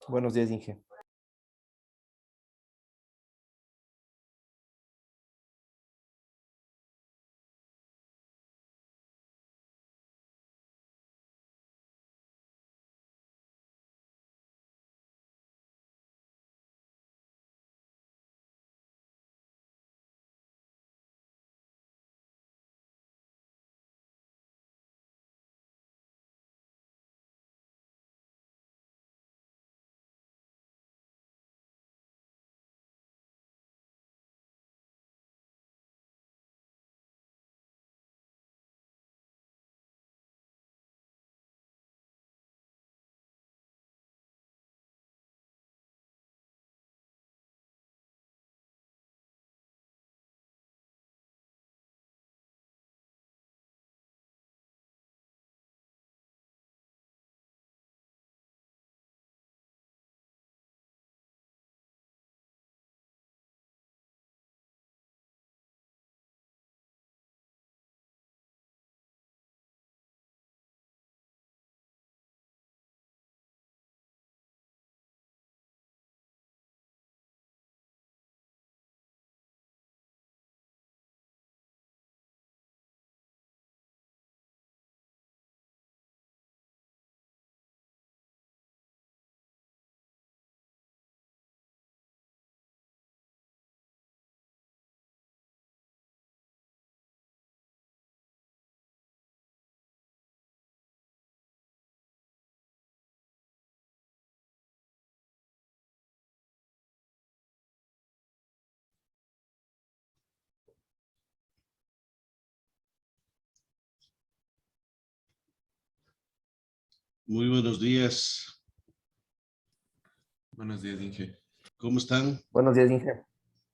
Buenos días, Inge. Muy buenos días. Buenos días, Inge. ¿Cómo están? Buenos días, Inge.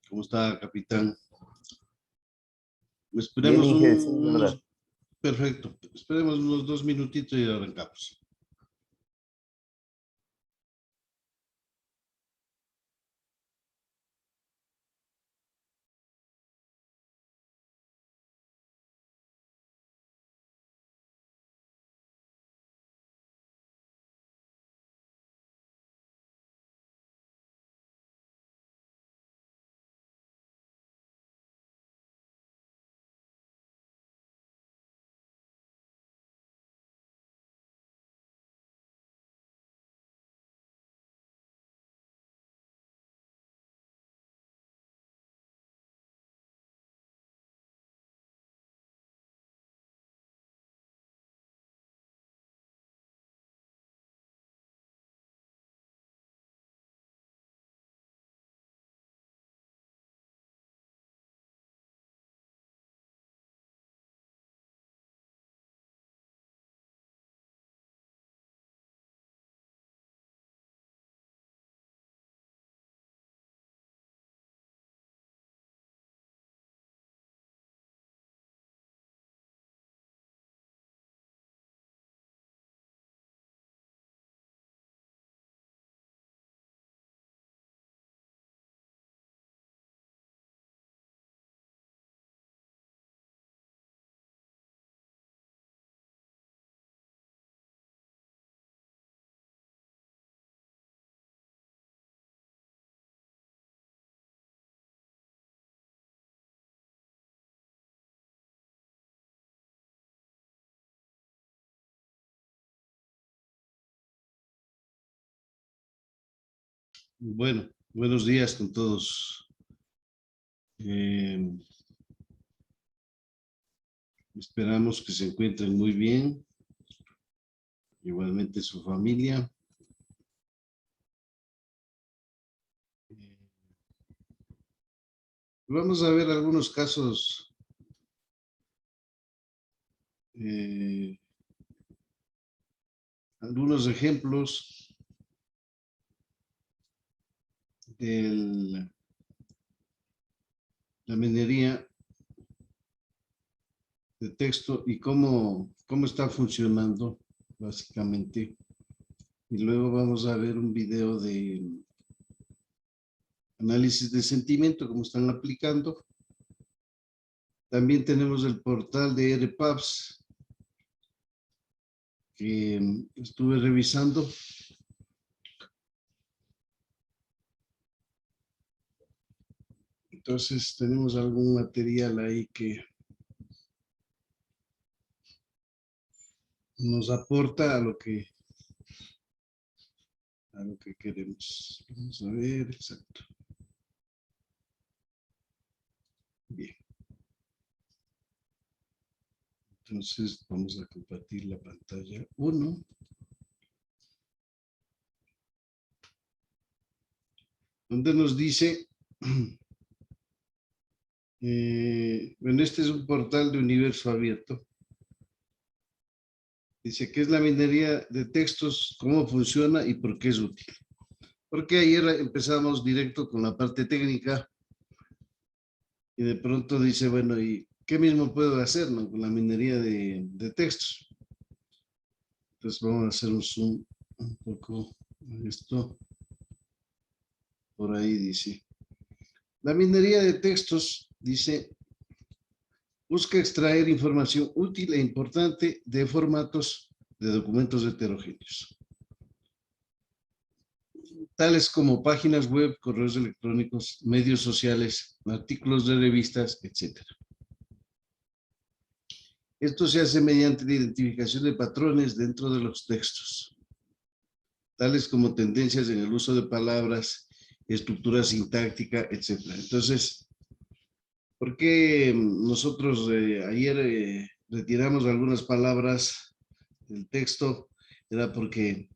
¿Cómo está, capitán? Bien, Esperemos Inge, sí, la verdad. Perfecto. Esperemos unos 2 minutitos y arrancamos. Bueno, buenos días con todos. Esperamos que se encuentren muy bien, igualmente su familia. Vamos a ver algunos casos algunos ejemplos de la minería de texto y cómo está funcionando básicamente. Y luego vamos a ver un video de análisis de sentimiento, cómo están aplicando. También tenemos el portal de RPAPS que estuve revisando Entonces tenemos algún material ahí que nos aporta a lo que queremos. Vamos a ver, exacto. Bien. Entonces vamos a compartir la pantalla 1. Donde nos dice, bueno, este es un portal de universo abierto. Dice, ¿qué es la minería de textos? ¿Cómo funciona y por qué es útil? Porque ayer empezamos directo con la parte técnica y de pronto dice, bueno, ¿y qué mismo puedo hacer, no, con la minería de textos? Entonces vamos a hacer un zoom un poco en esto. Por ahí dice. La minería de textos, dice, busca extraer información útil e importante de formatos de documentos heterogéneos, tales como páginas web, correos electrónicos, medios sociales, artículos de revistas, etc. Esto se hace mediante la identificación de patrones dentro de los textos, tales como tendencias en el uso de palabras, estructura sintáctica, etc. Entonces, ¿por qué nosotros ayer retiramos algunas palabras del texto? Era porque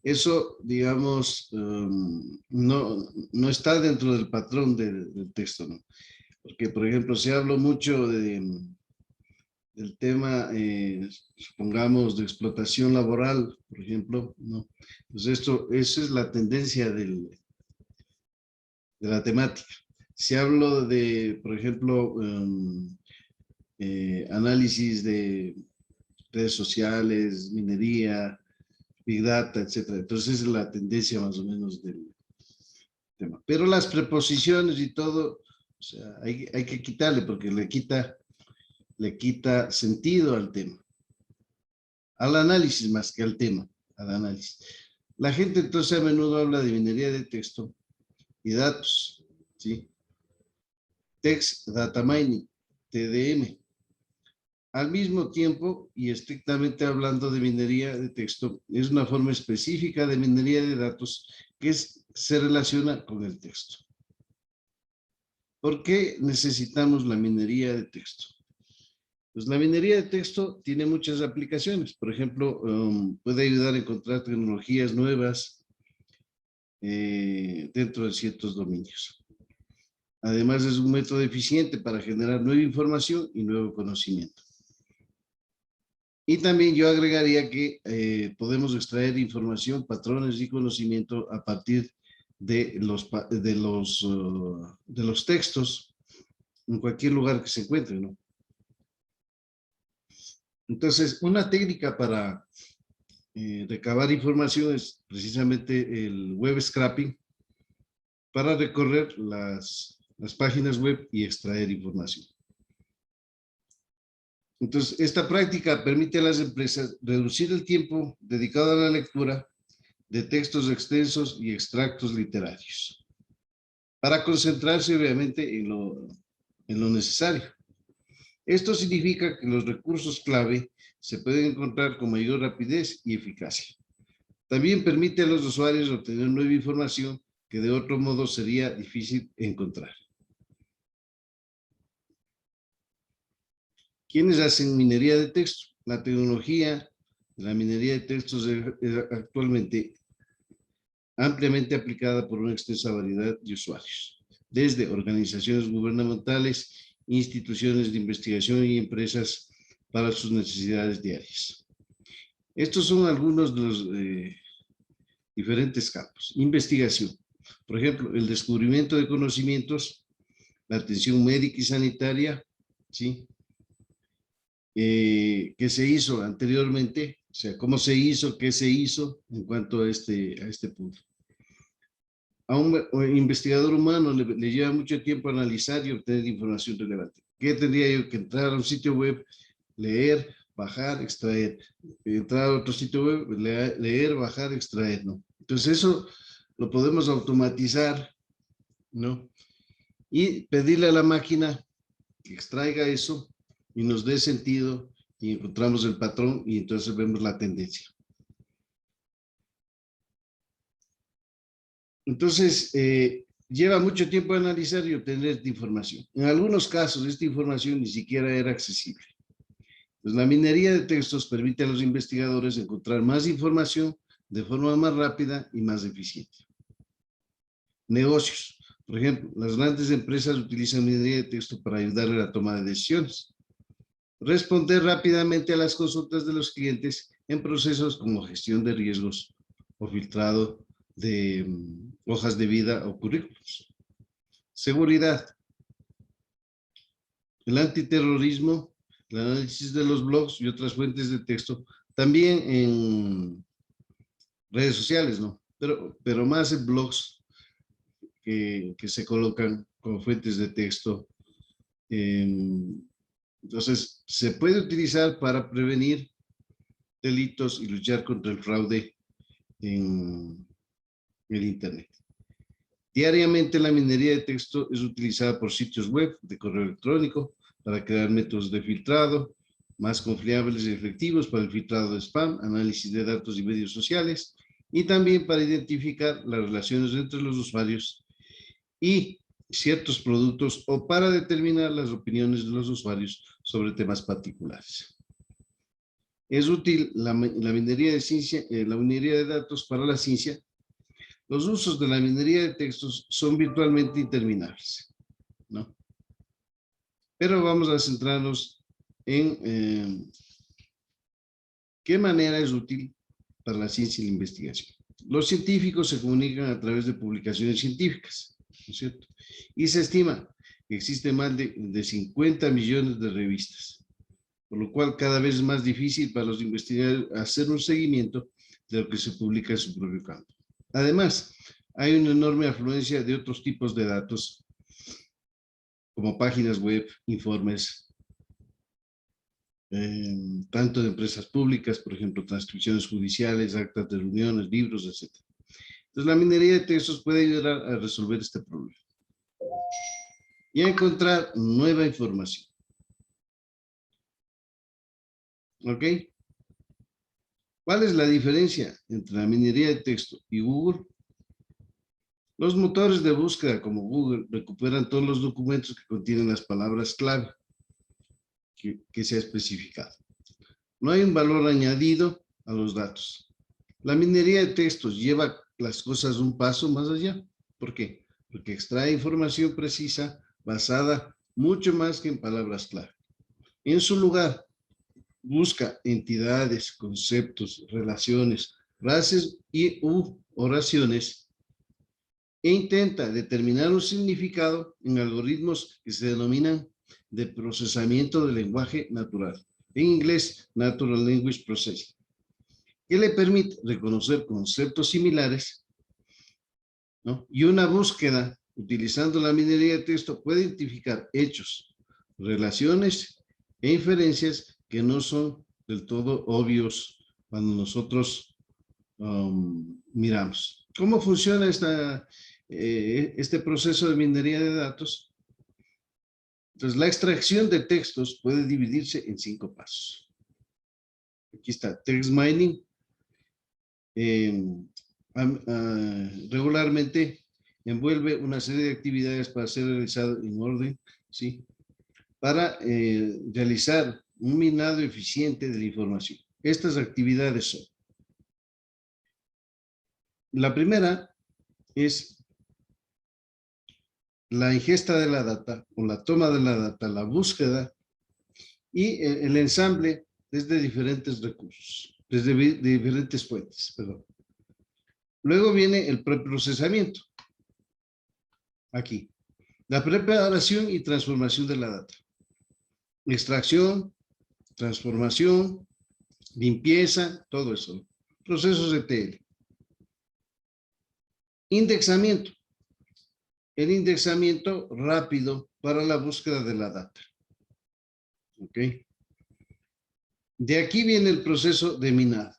eso, digamos, no está dentro del patrón del texto, ¿no? Porque, por ejemplo, si hablo mucho del tema, supongamos, de explotación laboral, por ejemplo, ¿no? Pues esa es la tendencia de la temática. Si hablo de, por ejemplo, análisis de redes sociales, minería, Big Data, etcétera. Entonces es la tendencia más o menos del tema. Pero las preposiciones y todo, o sea, hay que quitarle porque le quita sentido al tema. Al análisis más que al tema, al análisis. La gente entonces a menudo habla de minería de texto y datos, ¿sí? Text Data Mining, TDM. Al mismo tiempo, y estrictamente hablando de minería de texto, es una forma específica de minería de datos que se relaciona con el texto. ¿Por qué necesitamos la minería de texto? Pues la minería de texto tiene muchas aplicaciones. Por ejemplo, puede ayudar a encontrar tecnologías nuevas dentro de ciertos dominios. Además, es un método eficiente para generar nueva información y nuevo conocimiento. Y también yo agregaría que podemos extraer información, patrones y conocimiento a partir de los textos en cualquier lugar que se encuentre, ¿no? Entonces, una técnica para recabar información es precisamente el web scraping para recorrer las páginas web y extraer información. Entonces, esta práctica permite a las empresas reducir el tiempo dedicado a la lectura de textos extensos y extractos literarios, para concentrarse obviamente en lo necesario. Esto significa que los recursos clave se pueden encontrar con mayor rapidez y eficacia. También permite a los usuarios obtener nueva información que de otro modo sería difícil encontrar. ¿Quiénes hacen minería de texto? La tecnología de la minería de textos es actualmente ampliamente aplicada por una extensa variedad de usuarios, desde organizaciones gubernamentales, instituciones de investigación y empresas para sus necesidades diarias. Estos son algunos de los diferentes campos. Investigación. Por ejemplo, el descubrimiento de conocimientos, la atención médica y sanitaria, ¿sí? Que se hizo anteriormente, o sea, cómo se hizo, qué se hizo en cuanto a este punto. A un investigador humano le lleva mucho tiempo analizar y obtener información relevante. ¿Qué tendría yo que entrar a un sitio web, leer, bajar, extraer? Entrar a otro sitio web, leer, bajar, extraer, ¿no? Entonces eso lo podemos automatizar, ¿no? y pedirle a la máquina que extraiga eso y nos dé sentido y encontramos el patrón y entonces vemos la tendencia. Entonces, lleva mucho tiempo analizar y obtener esta información. En algunos casos, esta información ni siquiera era accesible. Pues la minería de textos permite a los investigadores encontrar más información de forma más rápida y más eficiente. Negocios. Por ejemplo, las grandes empresas utilizan minería de texto para ayudar a la toma de decisiones. Responder rápidamente a las consultas de los clientes en procesos como gestión de riesgos o filtrado de hojas de vida o currículos. Seguridad. El antiterrorismo, el análisis de los blogs y otras fuentes de texto, también en redes sociales, ¿no? Pero más en blogs que se colocan como fuentes de texto. Entonces, se puede utilizar para prevenir delitos y luchar contra el fraude en el Internet. Diariamente la minería de texto es utilizada por sitios web de correo electrónico para crear métodos de filtrado más confiables y efectivos para el filtrado de spam, análisis de datos y medios sociales, y también para identificar las relaciones entre los usuarios y ciertos productos o para determinar las opiniones de los usuarios sobre temas particulares. Es útil la minería de ciencia, la minería de datos para la ciencia. Los usos de la minería de textos son virtualmente interminables, ¿no? Pero vamos a centrarnos en qué manera es útil para la ciencia y la investigación. Los científicos se comunican a través de publicaciones científicas, ¿no es cierto? Y se estima que existen más de 50 millones de revistas, por lo cual cada vez es más difícil para los investigadores hacer un seguimiento de lo que se publica en su propio campo. Además, hay una enorme afluencia de otros tipos de datos, como páginas web, informes, tanto de empresas públicas, por ejemplo, transcripciones judiciales, actas de reuniones, libros, etc. Entonces, la minería de textos puede ayudar a resolver este problema y a encontrar nueva información. ¿Ok? ¿Cuál es la diferencia entre la minería de texto y Google? Los motores de búsqueda como Google recuperan todos los documentos que contienen las palabras clave que se ha especificado. No hay un valor añadido a los datos. La minería de textos lleva las cosas un paso más allá. ¿Por qué? Porque extrae información precisa basada mucho más que en palabras clave. En su lugar, busca entidades, conceptos, relaciones, frases y oraciones e intenta determinar un significado en algoritmos que se denominan de procesamiento del lenguaje natural. En inglés, Natural Language Processing, que le permite reconocer conceptos similares, ¿no? Y una búsqueda utilizando la minería de texto puede identificar hechos, relaciones e inferencias que no son del todo obvios cuando nosotros miramos. ¿Cómo funciona este proceso de minería de datos? Entonces, la extracción de textos puede dividirse en 5 pasos. Aquí está, text mining. Regularmente envuelve una serie de actividades para ser realizado en orden, ¿sí? Para realizar un minado eficiente de la información. Estas actividades son: la primera es la ingesta de la data o la toma de la data, la búsqueda y el ensamble desde diferentes recursos, desde diferentes fuentes, perdón. Luego viene el preprocesamiento. Aquí. La preparación y transformación de la data. Extracción, transformación, limpieza, todo eso. Procesos ETL. Indexamiento. El indexamiento rápido para la búsqueda de la data. ¿Ok? De aquí viene el proceso de minado.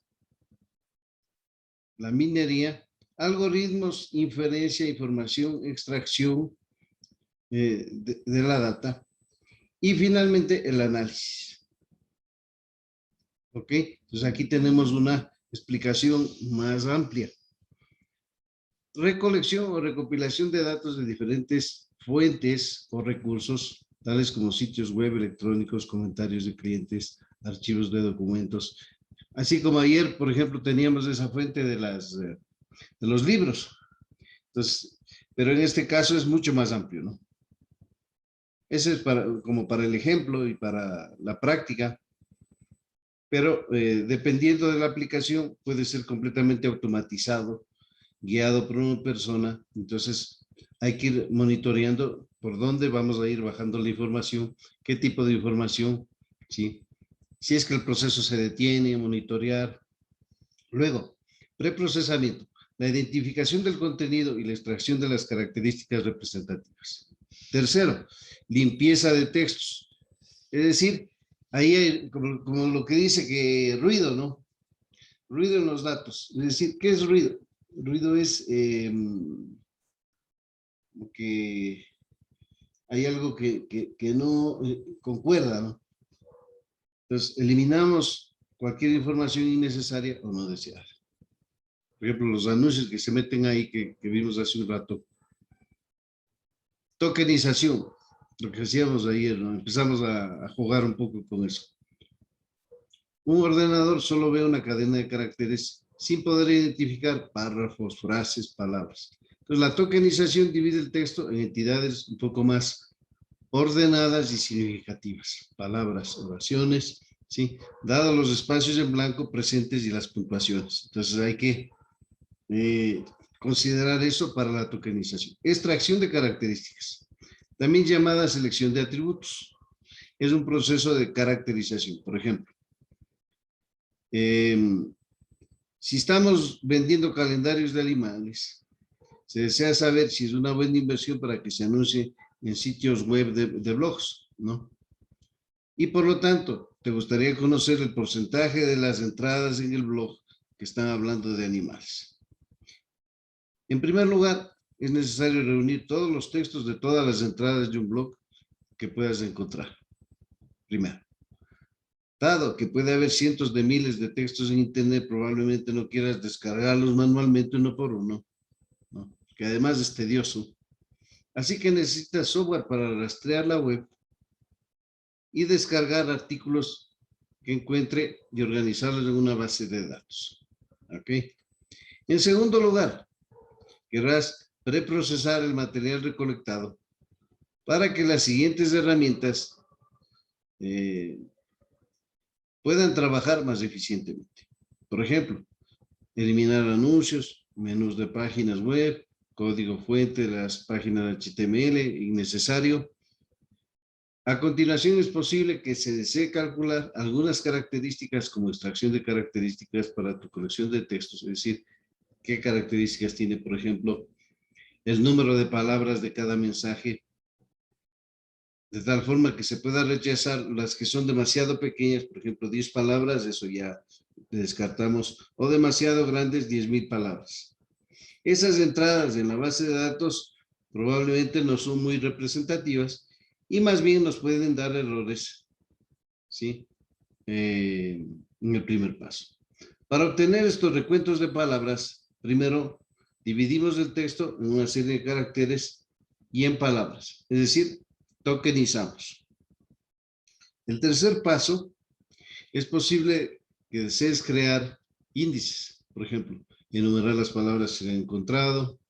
La minería, algoritmos, inferencia, información, extracción, de la data. Y finalmente el análisis. ¿Ok? Entonces aquí tenemos una explicación más amplia. Recolección o recopilación de datos de diferentes fuentes o recursos, tales como sitios web electrónicos, comentarios de clientes, archivos de documentos. Así como ayer, por ejemplo, teníamos esa fuente de los libros. Entonces, pero en este caso es mucho más amplio, ¿no? Ese es como para el ejemplo y para la práctica, pero dependiendo de la aplicación puede ser completamente automatizado, guiado por una persona. Entonces hay que ir monitoreando por dónde vamos a ir bajando la información, qué tipo de información, ¿sí? Si es que el proceso se detiene, monitorear. Luego, preprocesamiento, la identificación del contenido y la extracción de las características representativas. Tercero, limpieza de textos. Es decir, ahí hay como lo que dice que ruido, ¿no? Ruido en los datos. Es decir, ¿qué es ruido? Ruido es que hay algo que no concuerda, ¿no? Entonces, eliminamos cualquier información innecesaria o no deseada. Por ejemplo, los anuncios que se meten ahí que vimos hace un rato. Tokenización, lo que hacíamos ayer, ¿no? Empezamos a jugar un poco con eso. Un ordenador solo ve una cadena de caracteres sin poder identificar párrafos, frases, palabras. Entonces, la tokenización divide el texto en entidades un poco más ordenadas y significativas. Palabras, oraciones, ¿sí? Dado los espacios en blanco presentes y las puntuaciones. Entonces, hay que considerar eso para la tokenización. Extracción de características, también llamada selección de atributos. Es un proceso de caracterización. Por ejemplo, si estamos vendiendo calendarios de animales, se desea saber si es una buena inversión para que se anuncie en sitios web de blogs, ¿no? Y por lo tanto, te gustaría conocer el porcentaje de las entradas en el blog que están hablando de animales. En primer lugar, es necesario reunir todos los textos de todas las entradas de un blog que puedas encontrar. Primero, dado que puede haber cientos de miles de textos en Internet, probablemente no quieras descargarlos manualmente uno por uno, ¿no? Que además es tedioso. Así que necesitas software para rastrear la web y descargar artículos que encuentre y organizarlos en una base de datos. ¿Ok? En segundo lugar, querrás preprocesar el material recolectado para que las siguientes herramientas puedan trabajar más eficientemente. Por ejemplo, eliminar anuncios, menús de páginas web, código fuente de las páginas HTML innecesario. A continuación es posible que se desee calcular algunas características como extracción de características para tu colección de textos, es decir, qué características tiene, por ejemplo, el número de palabras de cada mensaje, de tal forma que se pueda rechazar las que son demasiado pequeñas, por ejemplo, 10 palabras, eso ya descartamos, o demasiado grandes, 10,000 palabras. Esas entradas en la base de datos probablemente no son muy representativas y más bien nos pueden dar errores, ¿sí? En el primer paso. Para obtener estos recuentos de palabras, primero dividimos el texto en una serie de caracteres y en palabras, es decir, tokenizamos. El tercer paso es posible que desees crear índices, por ejemplo, enumerar las palabras que se han encontrado,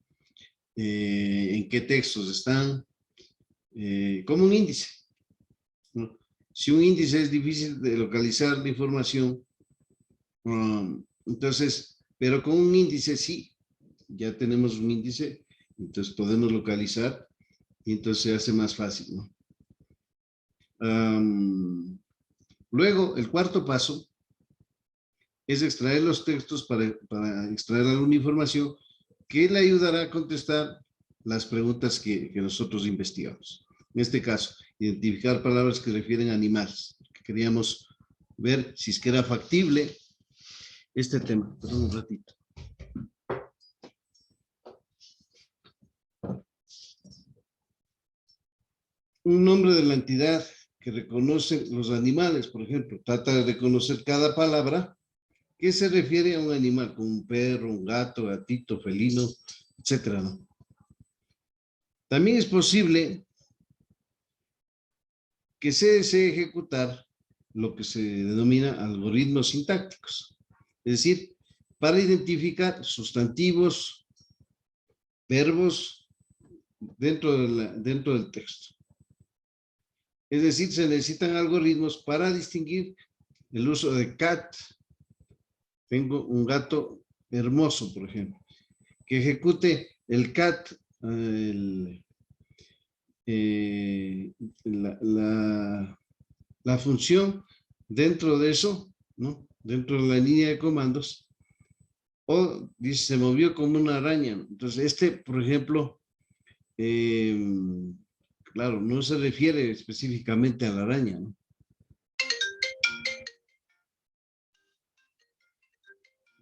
en qué textos están, como un índice, ¿no? Si un índice es difícil de localizar la información, entonces, pero con un índice sí, ya tenemos un índice, entonces podemos localizar y entonces se hace más fácil, ¿no? Luego, el cuarto paso es extraer los textos para extraer alguna información que le ayudará a contestar las preguntas que nosotros investigamos. En este caso, identificar palabras que refieren a animales. Queríamos ver si es que era factible este tema. Perdón un ratito. un nombre de la entidad que reconoce los animales, por ejemplo, trata de reconocer cada palabra que se refiere a un animal, como un perro, un gato, gatito, felino, etcétera, ¿no? También es posible que se desee ejecutar lo que se denomina algoritmos sintácticos, es decir, para identificar sustantivos, verbos dentro del texto. Es decir, se necesitan algoritmos para distinguir el uso de cat. Tengo un gato hermoso, por ejemplo, que ejecute el cat, eh, la, la, la función dentro de eso, ¿no? Dentro de la línea de comandos, o dice, se movió como una araña, ¿no? Entonces, por ejemplo, eh, claro, no se refiere específicamente a la araña, ¿no?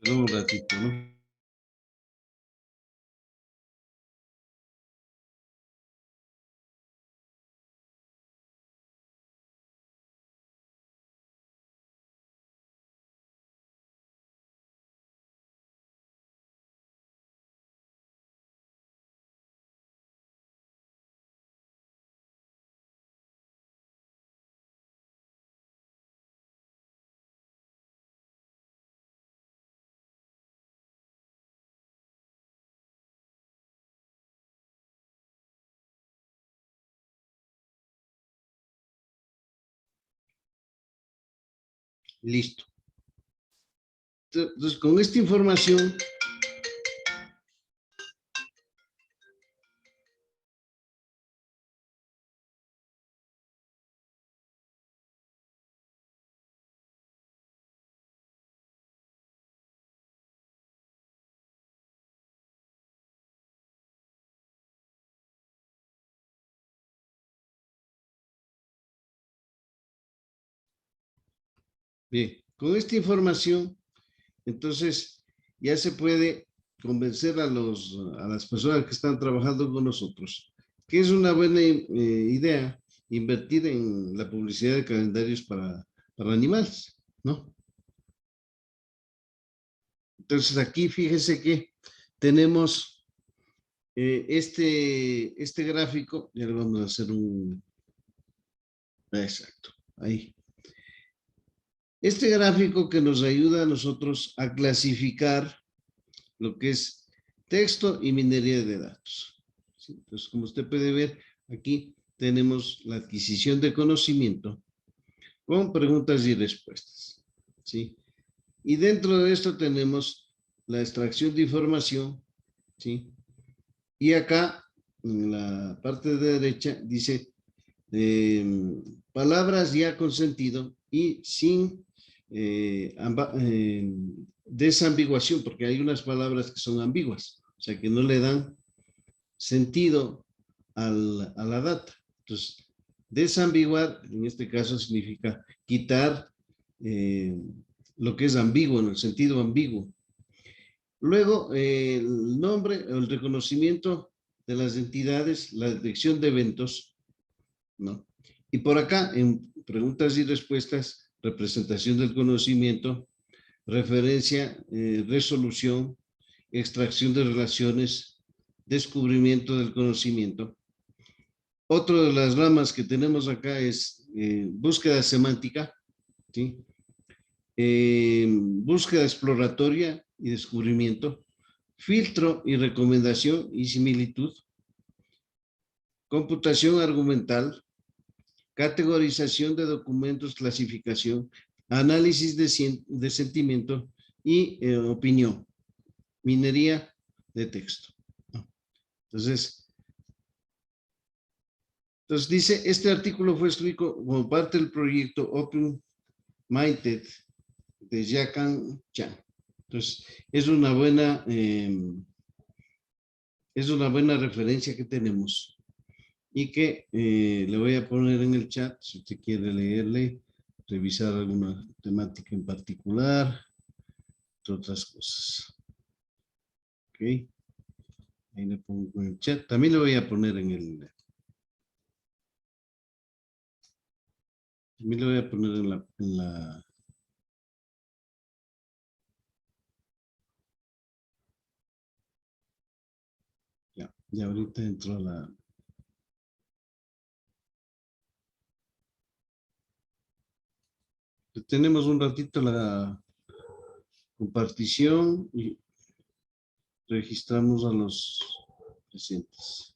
Pero un ratito, ¿no? Listo. Entonces, con esta información, bien, con esta información, entonces ya se puede convencer a las personas que están trabajando con nosotros que es una buena idea invertir en la publicidad de calendarios para animales, ¿no? Entonces aquí fíjese que tenemos este gráfico, ya le vamos a hacer un... Exacto, ahí. Este gráfico que nos ayuda a nosotros a clasificar lo que es texto y minería de datos. ¿Sí? Entonces, como usted puede ver, aquí tenemos la adquisición de conocimiento con preguntas y respuestas. ¿Sí? Y dentro de esto tenemos la extracción de información. ¿Sí? Y acá, en la parte de derecha, dice eh, palabras ya con sentido y sin desambiguación, porque hay unas palabras que son ambiguas, o sea, que no le dan sentido a la data. Entonces, desambiguar, en este caso, significa quitar eh, lo que es ambiguo, en el sentido ambiguo. Luego, el nombre, el reconocimiento de las entidades, la detección de eventos, ¿no? Y por acá, en preguntas y respuestas, representación del conocimiento, referencia, resolución, extracción de relaciones, descubrimiento del conocimiento. Otra de las ramas que tenemos acá es búsqueda semántica, ¿sí? Búsqueda exploratoria y descubrimiento, filtro y recomendación y similitud, computación argumental, categorización de documentos, clasificación, análisis de sentimiento y opinión, minería de texto. Entonces, dice, este artículo fue escrito como parte del proyecto Open Minded de Yakan Chan. Entonces, es una buena referencia que tenemos y que le voy a poner en el chat si usted quiere leerle, revisar alguna temática en particular, entre otras cosas. Ok, ahí le pongo en el chat. También le voy a poner en el También le voy a poner en la. Ya ahorita entro a la. Tenemos un ratito la compartición y registramos a los presentes.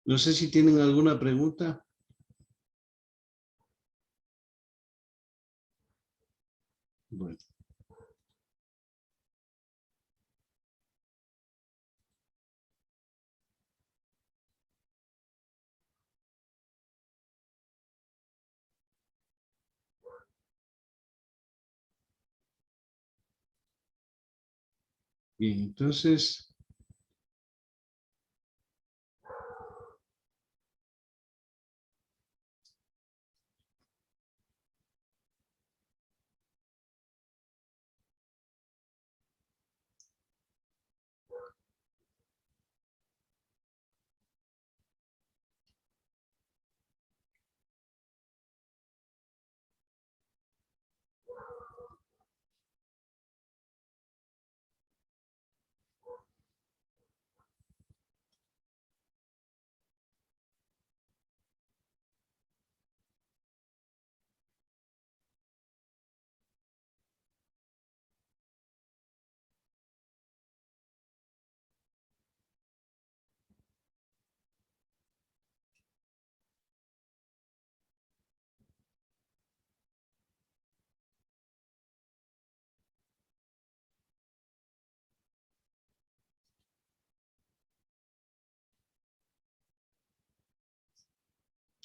No sé si tienen alguna pregunta. Bueno, bien, entonces,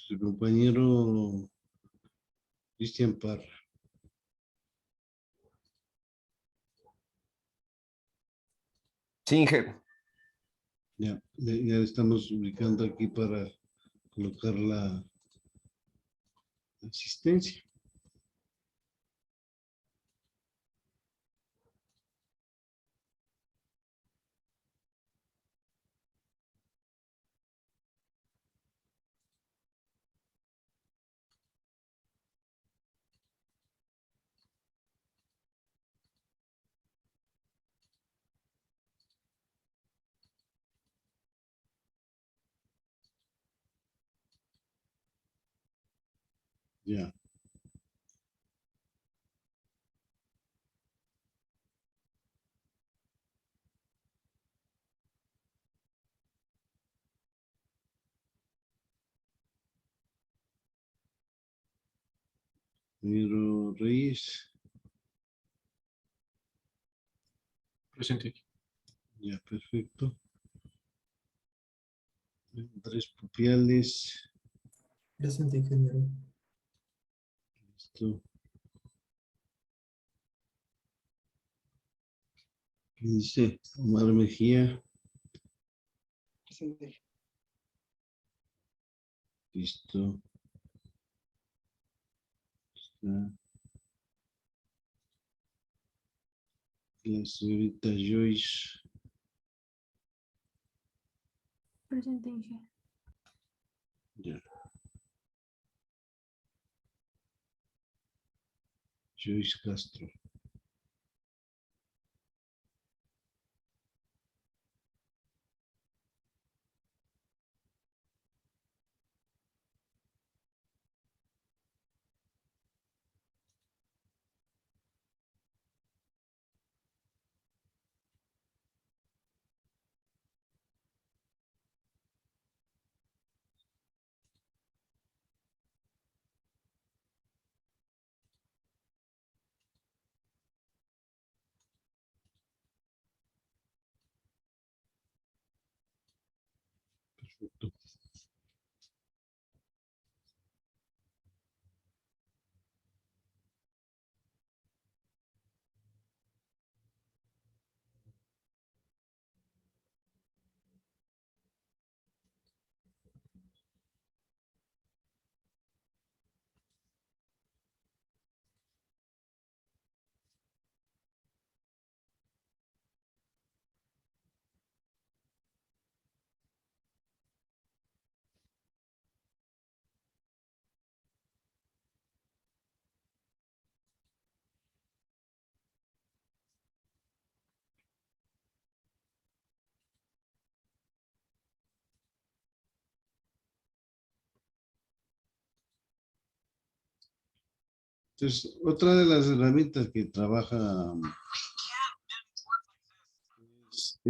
su compañero Cristian Parra. Sí, Inge. Ya estamos ubicando aquí para colocar la asistencia. Ya. Compañero Reyes. Presente. Ya, perfecto. Andrés Pupiales. Presente, ingeniero. Listo. ¿Qué dice? Omar Mejía. Presente. Listo. Está la señorita Joyce. Presente, Inge. Ya. Joyce Castro. Perfecto. Entonces, otra de las herramientas que trabaja es,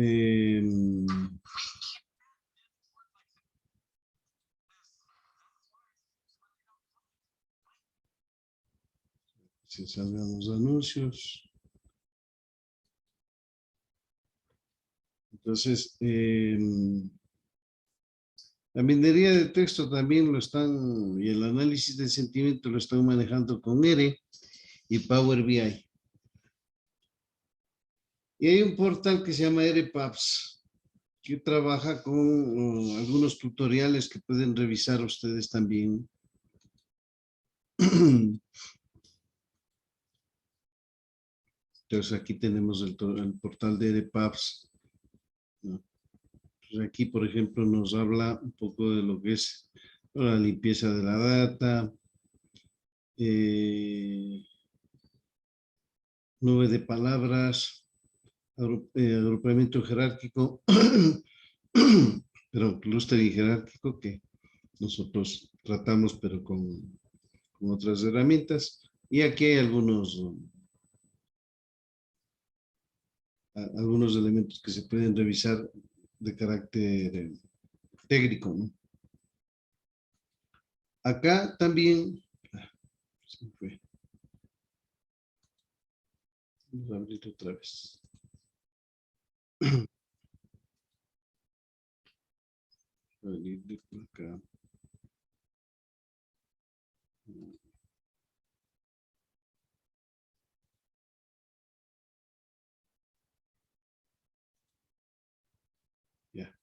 si salgan los anuncios. Entonces, la minería de texto también lo están, y el análisis de sentimiento lo están manejando con R y Power BI. Y hay un portal que se llama RPAPS, que trabaja con algunos tutoriales que pueden revisar ustedes también. Entonces aquí tenemos el portal de RPAPS, ¿no? Pues aquí, por ejemplo, nos habla un poco de lo que es la limpieza de la data, nube de palabras, agrupamiento jerárquico, pero clustering jerárquico que nosotros tratamos, pero con otras herramientas. Y aquí hay algunos elementos que se pueden revisar de carácter técnico, ¿no? Acá también, se me fue. Vamos a abrir otra vez. Voy a abrir de por acá. Ya.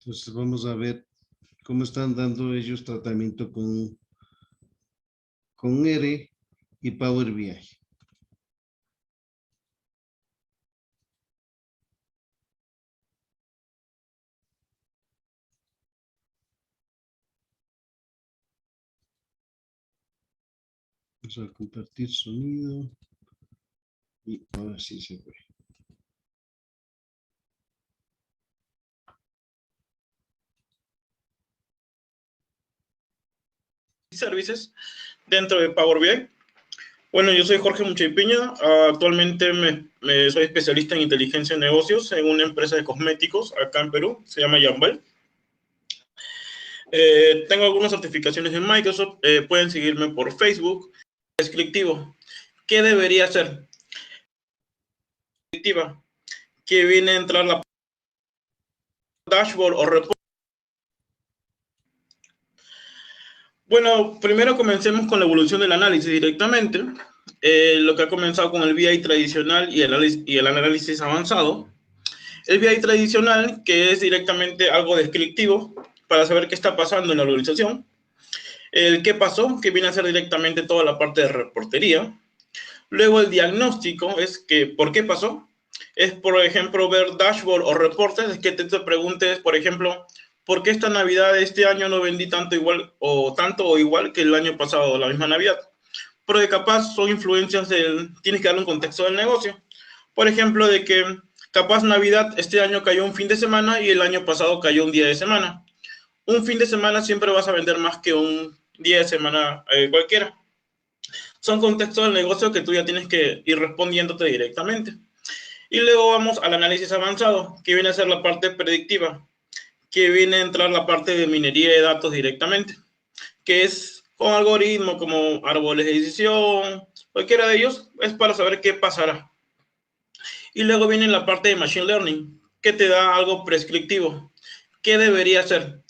Entonces vamos a ver cómo están dando ellos tratamiento con R y Power BI. Vamos a compartir sonido y ahora sí se fue. Services dentro de Power BI. Bueno, yo soy Jorge Muchaypiña. Actualmente soy especialista en inteligencia de negocios en una empresa de cosméticos acá en Perú, se llama Yambel. Tengo algunas certificaciones en Microsoft. Pueden seguirme por Facebook. Descriptivo. ¿Qué debería hacer? Descriptiva. Que viene a entrar la dashboard o report. Bueno, primero comencemos con la evolución del análisis directamente. Lo que ha comenzado con el BI tradicional y el análisis avanzado. El BI tradicional, que es directamente algo descriptivo para saber qué está pasando en la organización. El qué pasó, que viene a ser directamente toda la parte de reportería. Luego el diagnóstico es que ¿por qué pasó? Es, por ejemplo, ver dashboard o reportes, es que te preguntes, por ejemplo, ¿por qué esta Navidad este año no vendí tanto o igual que el año pasado, la misma Navidad? Porque capaz son influencias tienes que darle un contexto del negocio. Por ejemplo, de que capaz Navidad este año cayó un fin de semana y el año pasado cayó un día de semana. Un fin de semana siempre vas a vender más que un día de semana cualquiera. Son contextos del negocio que tú ya tienes que ir respondiéndote directamente. Y luego vamos al análisis avanzado, que viene a ser la parte predictiva, que viene a entrar la parte de minería de datos directamente, que es con algoritmos como árboles de decisión, cualquiera de ellos, es para saber qué pasará. Y luego viene la parte de Machine Learning, que te da algo prescriptivo. ¿Qué debería hacer?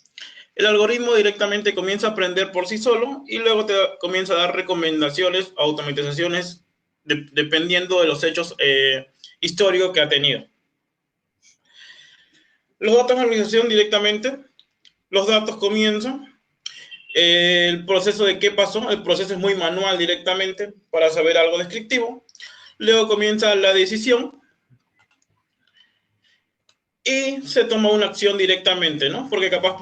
El algoritmo directamente comienza a aprender por sí solo y luego te comienza a dar recomendaciones, automatizaciones, dependiendo de los hechos históricos que ha tenido. Los datos de organización directamente, los datos comienzan. El proceso de qué pasó, el proceso es muy manual directamente para saber algo descriptivo. Luego comienza la decisión y se toma una acción directamente, ¿no? Porque capaz,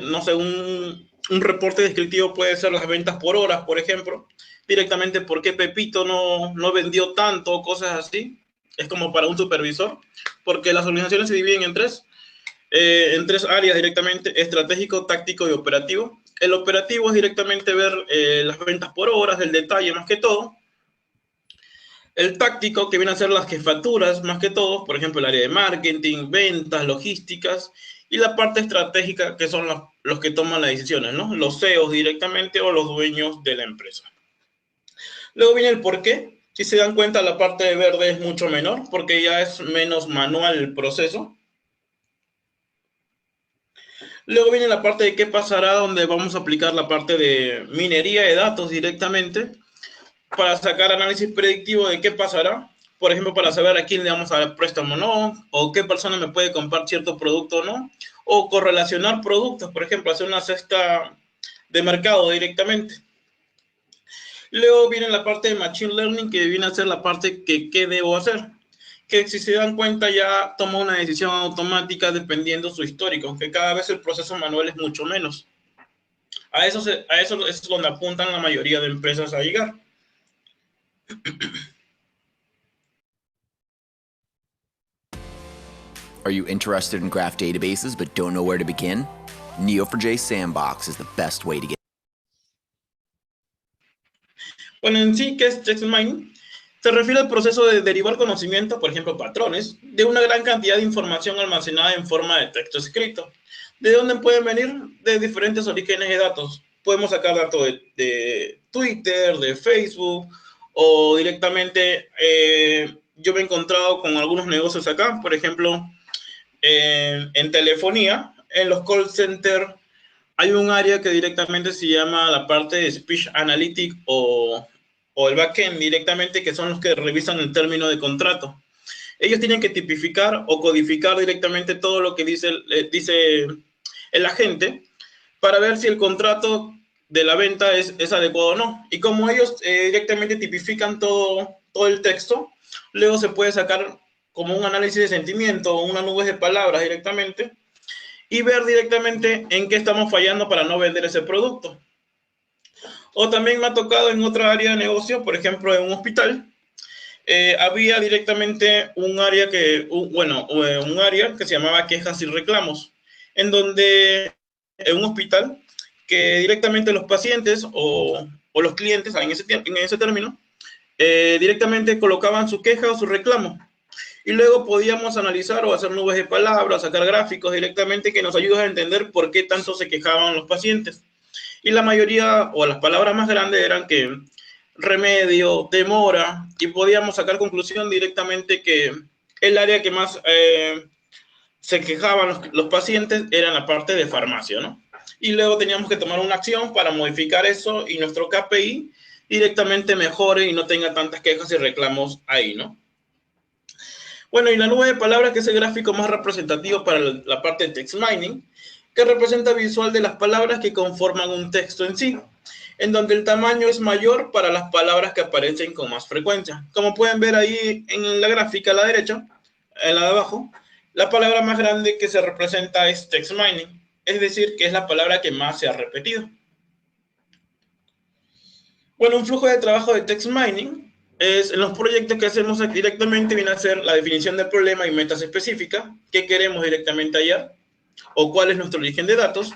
no sé, un reporte descriptivo puede ser las ventas por horas, por ejemplo, directamente por qué Pepito no vendió tanto, cosas así. Es como para un supervisor, porque las organizaciones se dividen en tres áreas directamente: estratégico, táctico y operativo. El operativo es directamente ver las ventas por horas, el detalle más que todo. El táctico, que viene a ser las jefaturas más que todo, por ejemplo, el área de marketing, ventas, logísticas, y la parte estratégica, que son los que toman las decisiones, ¿no? Los CEOs directamente o los dueños de la empresa. Luego viene el por qué. Si se dan cuenta, la parte de verde es mucho menor, porque ya es menos manual el proceso. Luego viene la parte de qué pasará, donde vamos a aplicar la parte de minería de datos directamente para sacar análisis predictivo de qué pasará. Por ejemplo, para saber a quién le vamos a dar préstamo o no, o qué persona me puede comprar cierto producto o no, o correlacionar productos, por ejemplo, hacer una cesta de mercado directamente. Luego viene la parte de Machine Learning, que viene a ser la parte que qué debo hacer. Que si se dan cuenta ya toma una decisión automática dependiendo su histórico, aunque cada vez el proceso manual es mucho menos. A eso es donde apuntan la mayoría de empresas a llegar. Are you interested in graph databases but don't know where to begin? Neo4j Sandbox is the best way to get. Bueno, en sí, ¿qué es text mining? Se refiere al proceso de derivar conocimiento, por ejemplo, patrones, de una gran cantidad de información almacenada en forma de texto escrito. ¿De dónde pueden venir? De diferentes orígenes de datos. Podemos sacar datos de Twitter, de Facebook, o directamente, yo me he encontrado con algunos negocios acá, por ejemplo, en telefonía, en los call centers, hay un área que directamente se llama la parte de Speech Analytics o el backend directamente, que son los que revisan el término de contrato. Ellos tienen que tipificar o codificar directamente todo lo que dice el agente para ver si el contrato de la venta es adecuado o no. Y como ellos directamente tipifican todo el texto, luego se puede sacar como un análisis de sentimiento o una nube de palabras directamente y ver directamente en qué estamos fallando para no vender ese producto. O también me ha tocado en otra área de negocio, por ejemplo, en un hospital, había directamente un área un área que se llamaba quejas y reclamos, en donde en un hospital que directamente los pacientes o los clientes, en ese término, directamente colocaban su queja o su reclamo. Y luego podíamos analizar o hacer nubes de palabras, sacar gráficos directamente que nos ayudan a entender por qué tanto se quejaban los pacientes. Y la mayoría, o las palabras más grandes eran que remedio, demora, y podíamos sacar conclusión directamente que el área que más se quejaban los pacientes era la parte de farmacia, ¿no? Y luego teníamos que tomar una acción para modificar eso y nuestro KPI directamente mejore y no tenga tantas quejas y reclamos ahí, ¿no? Bueno, y la nube de palabras, que es el gráfico más representativo para la parte de text mining, que representa visual de las palabras que conforman un texto en sí, en donde el tamaño es mayor para las palabras que aparecen con más frecuencia. Como pueden ver ahí en la gráfica a la derecha, en la de abajo, la palabra más grande que se representa es text mining, es decir, que es la palabra que más se ha repetido. Bueno, un flujo de trabajo de text mining en los proyectos que hacemos directamente viene a ser la definición del problema y metas específicas que queremos directamente hallar o cuál es nuestro origen de datos,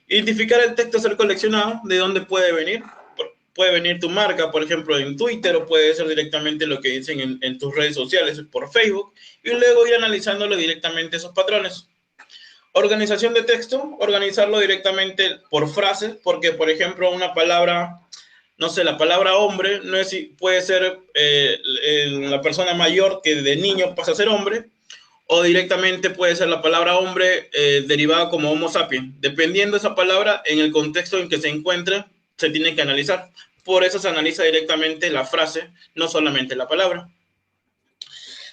identificar el texto a ser coleccionado, de dónde puede venir. Puede venir tu marca, por ejemplo, en Twitter, o puede ser directamente lo que dicen en tus redes sociales, por Facebook, y luego ir analizándolo directamente esos patrones. Organización de texto, organizarlo directamente por frases, porque, por ejemplo, una palabra, no sé, la palabra hombre no es, puede ser la persona mayor que de niño pasa a ser hombre, o directamente puede ser la palabra hombre derivada como homo sapiens. Dependiendo de esa palabra, en el contexto en que se encuentre, se tiene que analizar. Por eso se analiza directamente la frase, no solamente la palabra.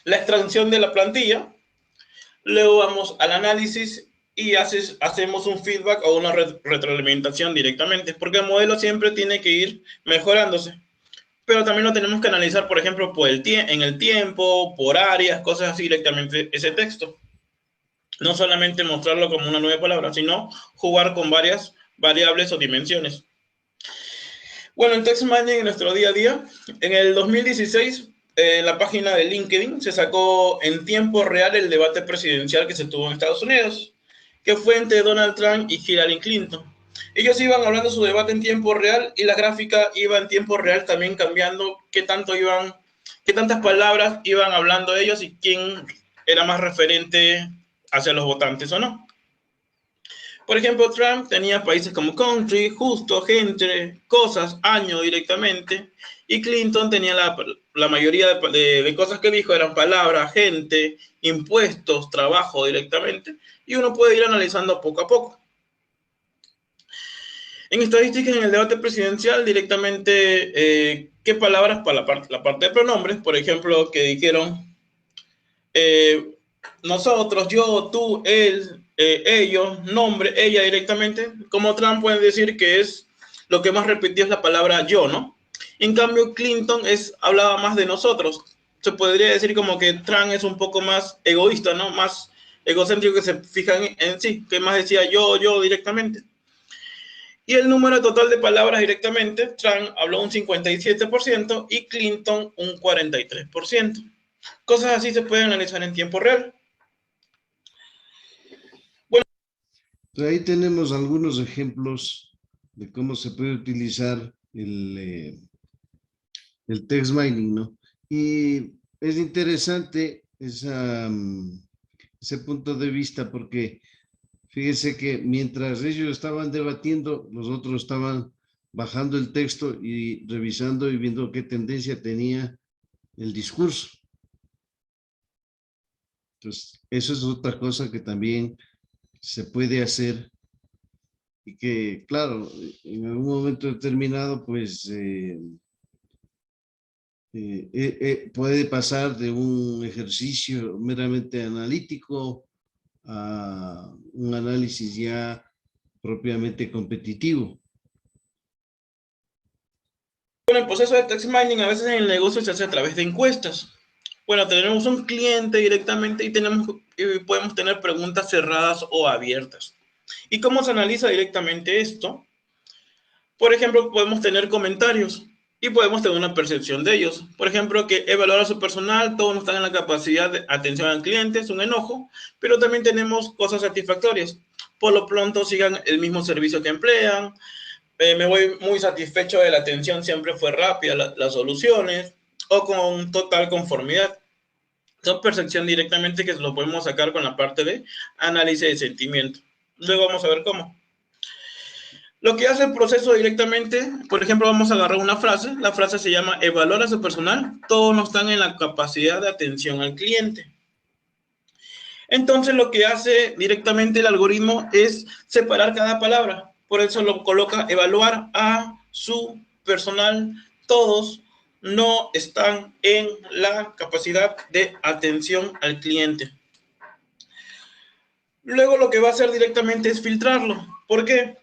La extracción de la plantilla. Luego vamos al análisis y hacemos un feedback o una retroalimentación directamente, porque el modelo siempre tiene que ir mejorándose. Pero también lo tenemos que analizar, por ejemplo, en el tiempo, por áreas, cosas así directamente, ese texto. No solamente mostrarlo como una nueva palabra, sino jugar con varias variables o dimensiones. Bueno, el text mining en nuestro día a día, en el 2016, en la página de LinkedIn, se sacó en tiempo real el debate presidencial que se tuvo en Estados Unidos, que fue entre Donald Trump y Hillary Clinton. Ellos iban hablando su debate en tiempo real y la gráfica iba en tiempo real también cambiando qué tantas palabras iban hablando ellos y quién era más referente hacia los votantes o no. Por ejemplo, Trump tenía países como country, justo, gente, cosas, año directamente, y Clinton tenía la mayoría de cosas que dijo eran palabras, gente, impuestos, trabajo directamente, y uno puede ir analizando poco a poco. En estadísticas, en el debate presidencial, directamente, ¿qué palabras para la parte de pronombres? Por ejemplo, que dijeron nosotros, yo, tú, él, ellos, nombre, ella directamente. Como Trump puede decir que es lo que más repitió es la palabra yo, ¿no? En cambio, Clinton hablaba más de nosotros. Se podría decir como que Trump es un poco más egoísta, ¿no? Más egocéntrico, que se fija en sí, que más decía yo directamente. Y el número total de palabras directamente, Trump habló un 57% y Clinton un 43%. Cosas así se pueden analizar en tiempo real. Bueno, Ahí tenemos algunos ejemplos de cómo se puede utilizar el text mining, ¿no? Y es interesante ese punto de vista porque fíjese que mientras ellos estaban debatiendo, los otros estaban bajando el texto y revisando y viendo qué tendencia tenía el discurso. Entonces, eso es otra cosa que también se puede hacer y que, claro, en algún momento determinado, pues, puede pasar de un ejercicio meramente analítico a un análisis ya propiamente competitivo. el proceso de text mining a veces en el negocio se hace a través de encuestas. Bueno, tenemos un cliente directamente y podemos tener preguntas cerradas o abiertas. ¿Y cómo se analiza directamente esto? Por ejemplo, podemos tener comentarios y podemos tener una percepción de ellos. Por ejemplo, que evaluar a su personal, todos no están en la capacidad de atención al cliente, es un enojo, pero también tenemos cosas satisfactorias. Por lo pronto, sigan el mismo servicio que emplean. Me voy muy satisfecho de la atención, siempre fue rápida las soluciones, o con total conformidad. Son percepción directamente que lo podemos sacar con la parte de análisis de sentimiento. Luego vamos a ver cómo. Lo que hace el proceso directamente, por ejemplo, vamos a agarrar una frase. La frase se llama evaluar a su personal. Todos no están en la capacidad de atención al cliente. Entonces, lo que hace directamente el algoritmo es separar cada palabra. Por eso lo coloca evaluar a su personal. Todos no están en la capacidad de atención al cliente. Luego lo que va a hacer directamente es filtrarlo. ¿Por qué?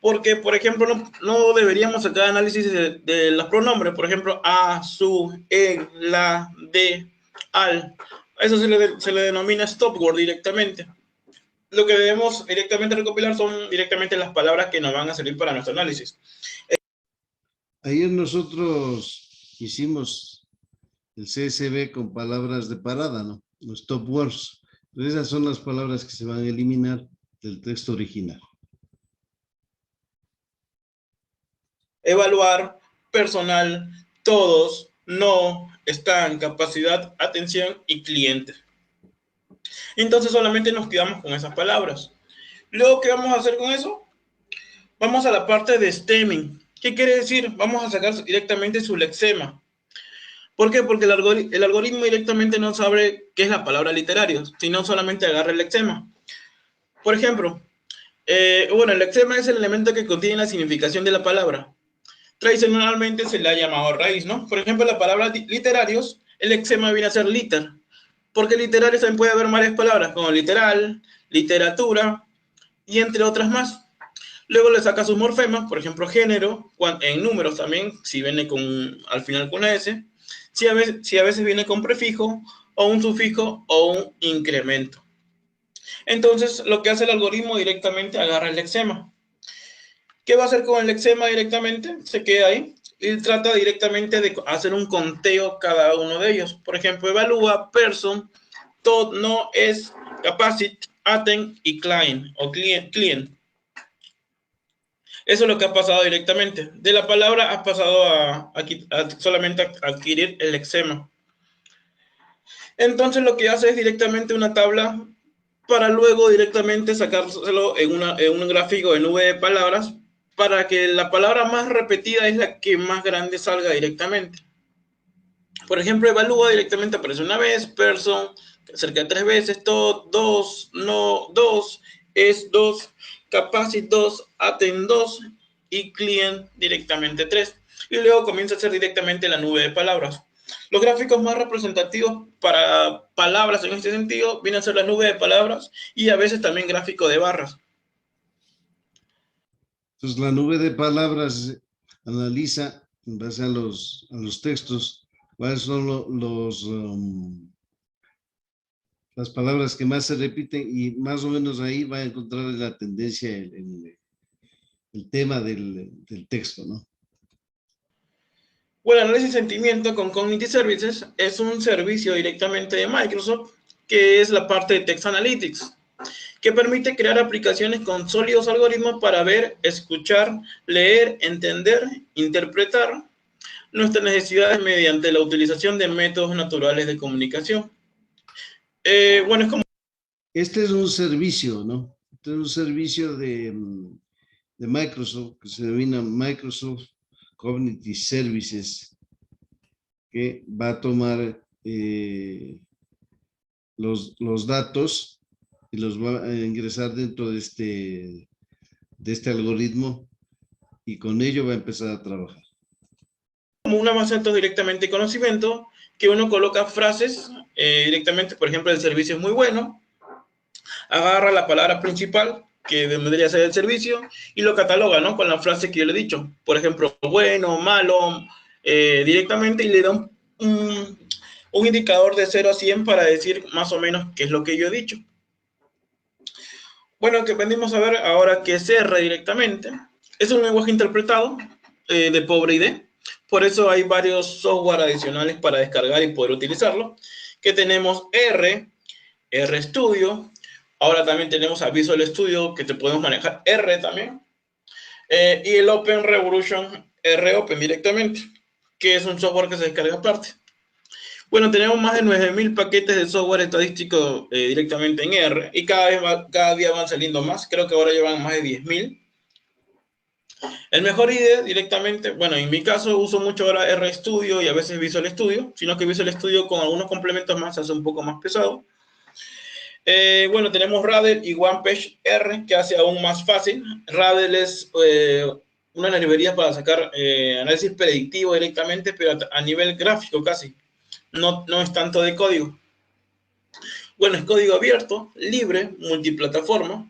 Porque, por ejemplo, no deberíamos sacar análisis de los pronombres. Por ejemplo, a, su, en, la, de, al. Eso se le denomina stop word directamente. Lo que debemos directamente recopilar son directamente las palabras que nos van a servir para nuestro análisis. Ayer nosotros hicimos el CSV con palabras de parada, ¿no? Los stop words. Entonces esas son las palabras que se van a eliminar del texto original. Evaluar, personal, todos, no, están, capacidad, atención y cliente. Entonces solamente nos quedamos con esas palabras. Luego, ¿qué vamos a hacer con eso? Vamos a la parte de stemming. ¿Qué quiere decir? Vamos a sacar directamente su lexema. ¿Por qué? Porque el algoritmo directamente no sabe qué es la palabra literario, sino solamente agarra el lexema. Por ejemplo, el lexema es el elemento que contiene la significación de la palabra. Tradicionalmente se le ha llamado raíz, ¿no? Por ejemplo, la palabra literarios, el lexema viene a ser liter, porque literarios también puede haber varias palabras, como literal, literatura, y entre otras más. Luego le saca sus morfemas, por ejemplo, género, en números también, si viene al final con una S, si a veces viene con prefijo, o un sufijo, o un incremento. Entonces, lo que hace el algoritmo directamente agarra el lexema. ¿Qué va a hacer con el lexema directamente? Se queda ahí y trata directamente de hacer un conteo cada uno de ellos. Por ejemplo, evalúa, person, todo no es, capacity, atten y client o client. Eso es lo que ha pasado directamente. De la palabra has pasado a solamente a adquirir el lexema. Entonces lo que hace es directamente una tabla para luego directamente sacárselo en un gráfico de nube de palabras para que la palabra más repetida es la que más grande salga directamente. Por ejemplo, evalúa directamente aparece una vez, person, cerca de 3 veces, todo, 2, no, 2, es 2, capacit 2, aten 2 y client directamente 3. Y luego comienza a hacer directamente la nube de palabras. Los gráficos más representativos para palabras en este sentido vienen a ser la nube de palabras y a veces también gráfico de barras. Entonces la nube de palabras analiza en base a los textos cuáles son las palabras que más se repiten y más o menos ahí va a encontrar la tendencia, el tema del texto, ¿no? Bueno, análisis de sentimiento con Cognitive Services es un servicio directamente de Microsoft que es la parte de Text Analytics, que permite crear aplicaciones con sólidos algoritmos para ver, escuchar, leer, entender, interpretar nuestras necesidades mediante la utilización de métodos naturales de comunicación. Bueno, es como... Este es un servicio, ¿no? Este es un servicio de Microsoft que se denomina Microsoft Cognitive Services, que va a tomar los datos y los va a ingresar dentro de este algoritmo y con ello va a empezar a trabajar. Como una base de datos directamente de conocimiento, que uno coloca frases directamente, por ejemplo, el servicio es muy bueno, agarra la palabra principal, que debería ser el servicio, y lo cataloga, ¿no? Con la frase que yo le he dicho. Por ejemplo, bueno, malo, directamente, y le da un indicador de 0 a 100 para decir más o menos qué es lo que yo he dicho. Bueno, que venimos a ver ahora que es R directamente. Es un lenguaje interpretado de pobre ID. Por eso hay varios software adicionales para descargar y poder utilizarlo. Que tenemos RStudio. Ahora también tenemos a Visual Studio, que te podemos manejar R también. Y el Open Revolution ROpen directamente, que es un software que se descarga aparte. Bueno, tenemos más de 9.000 paquetes de software estadístico directamente en R, y cada día van saliendo más. Creo que ahora llevan más de 10.000. El mejor IDE directamente, bueno, en mi caso uso mucho ahora RStudio y a veces Visual Studio, sino que Visual Studio con algunos complementos más se hace un poco más pesado. Bueno, tenemos Radel y OnePage R, que hace aún más fácil. Radel es una librería para sacar análisis predictivo directamente, pero a nivel gráfico casi. No es tanto de código. Bueno, es código abierto, libre, multiplataforma.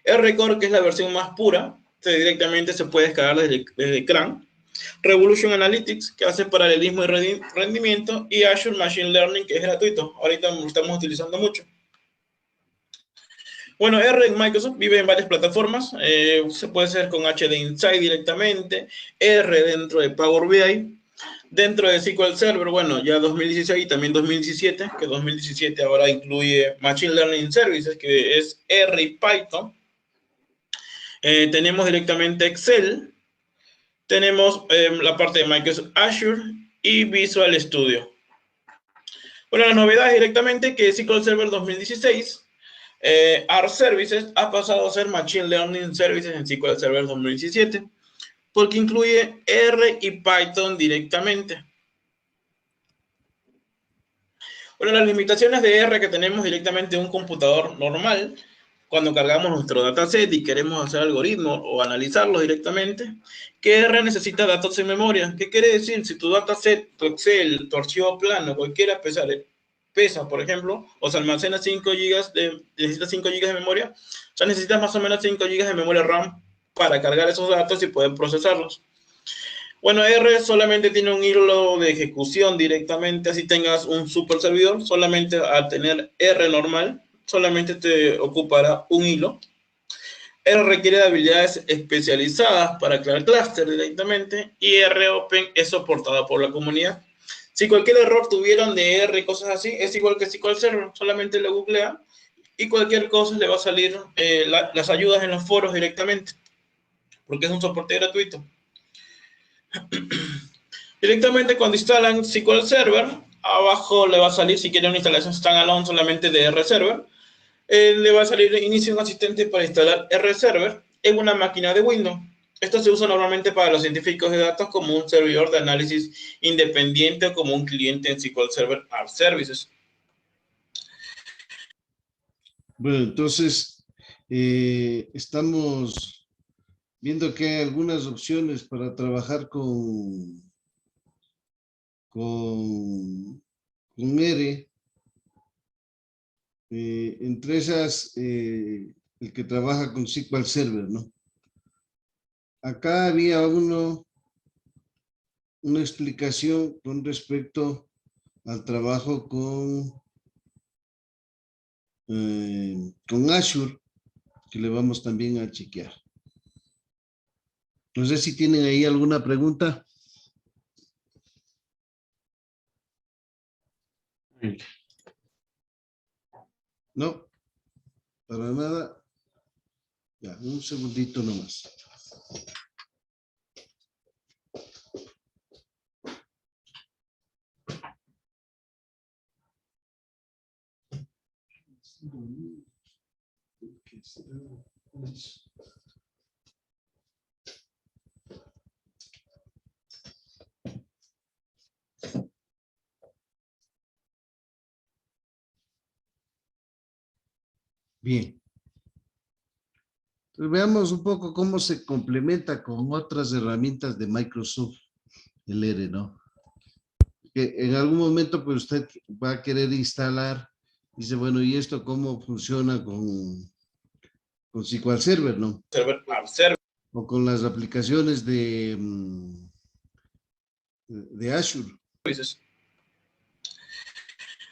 RCore, que es la versión más pura, directamente se puede descargar desde CRAN. Revolution Analytics, que hace paralelismo y rendimiento. Y Azure Machine Learning, que es gratuito. Ahorita lo estamos utilizando mucho. Bueno, R en Microsoft vive en varias plataformas. Se puede hacer con HD Insight directamente. R dentro de Power BI. Dentro de SQL Server, bueno, ya 2016 y también 2017, que 2017 ahora incluye Machine Learning Services, que es R y Python. Tenemos directamente Excel. Tenemos la parte de Microsoft Azure y Visual Studio. Bueno, las novedades directamente que SQL Server 2016... R Services ha pasado a ser Machine Learning Services en SQL Server 2017, porque incluye R y Python directamente. Bueno, las limitaciones de R que tenemos directamente en un computador normal, cuando cargamos nuestro dataset y queremos hacer algoritmos o analizarlos directamente, que R necesita datos en memoria. ¿Qué quiere decir? Si tu dataset, tu Excel, tu archivo plano, cualquiera pesa, por ejemplo, o se almacena 5 GB, necesitas 5 GB de memoria, o sea, necesitas más o menos 5 GB de memoria RAM para cargar esos datos y poder procesarlos. Bueno, R solamente tiene un hilo de ejecución directamente, así tengas un super servidor, solamente al tener R normal, solamente te ocupará un hilo. R requiere de habilidades especializadas para crear clúster directamente, y ROpen es soportada por la comunidad. Si cualquier error tuvieron de R y cosas así, es igual que SQL Server, solamente lo googlea y cualquier cosa le va a salir las ayudas en los foros directamente. porque es un soporte gratuito. Directamente cuando instalan SQL Server, abajo le va a salir, si quieren una instalación standalone solamente de RServer, le va a salir inicio un asistente para instalar RServer en una máquina de Windows. Esto se usa normalmente para los científicos de datos como un servidor de análisis independiente o como un cliente en SQL Server App Services. Bueno, entonces estamos viendo que hay algunas opciones para trabajar con R. Entre esas, el que trabaja con SQL Server, ¿no? Acá había una explicación con respecto al trabajo con Azure, que le vamos también a chequear. No sé si tienen ahí alguna pregunta. No, para nada. Ya, un segundito nomás. Bien. Entonces, veamos un poco cómo se complementa con otras herramientas de Microsoft, el R, ¿no? Que en algún momento pues usted va a querer instalar, dice, bueno, ¿y esto cómo funciona con SQL Server, no? Server App Services. O con las aplicaciones de Azure.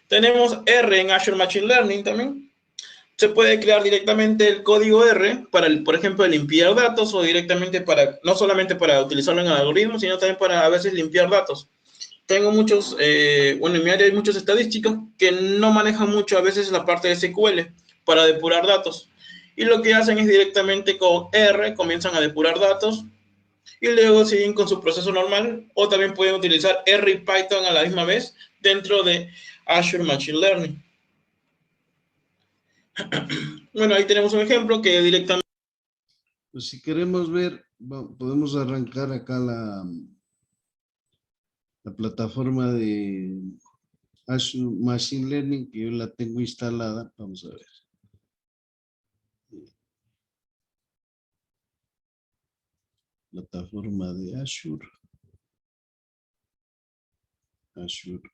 Tenemos R en Azure Machine Learning también. Se puede crear directamente el código R para, por ejemplo, limpiar datos o directamente para, no solamente para utilizarlo en el algoritmo, sino también para a veces limpiar datos. Tengo muchos, bueno, en mi área hay muchos estadísticos que no manejan mucho a veces la parte de SQL para depurar datos. Y lo que hacen es directamente con R, comienzan a depurar datos y luego siguen con su proceso normal, o también pueden utilizar R y Python a la misma vez dentro de Azure Machine Learning. Bueno, ahí tenemos un ejemplo que directamente... Pues si queremos ver, podemos arrancar acá la plataforma de Azure Machine Learning, que yo la tengo instalada. Vamos a ver. Plataforma de Azure. Azure.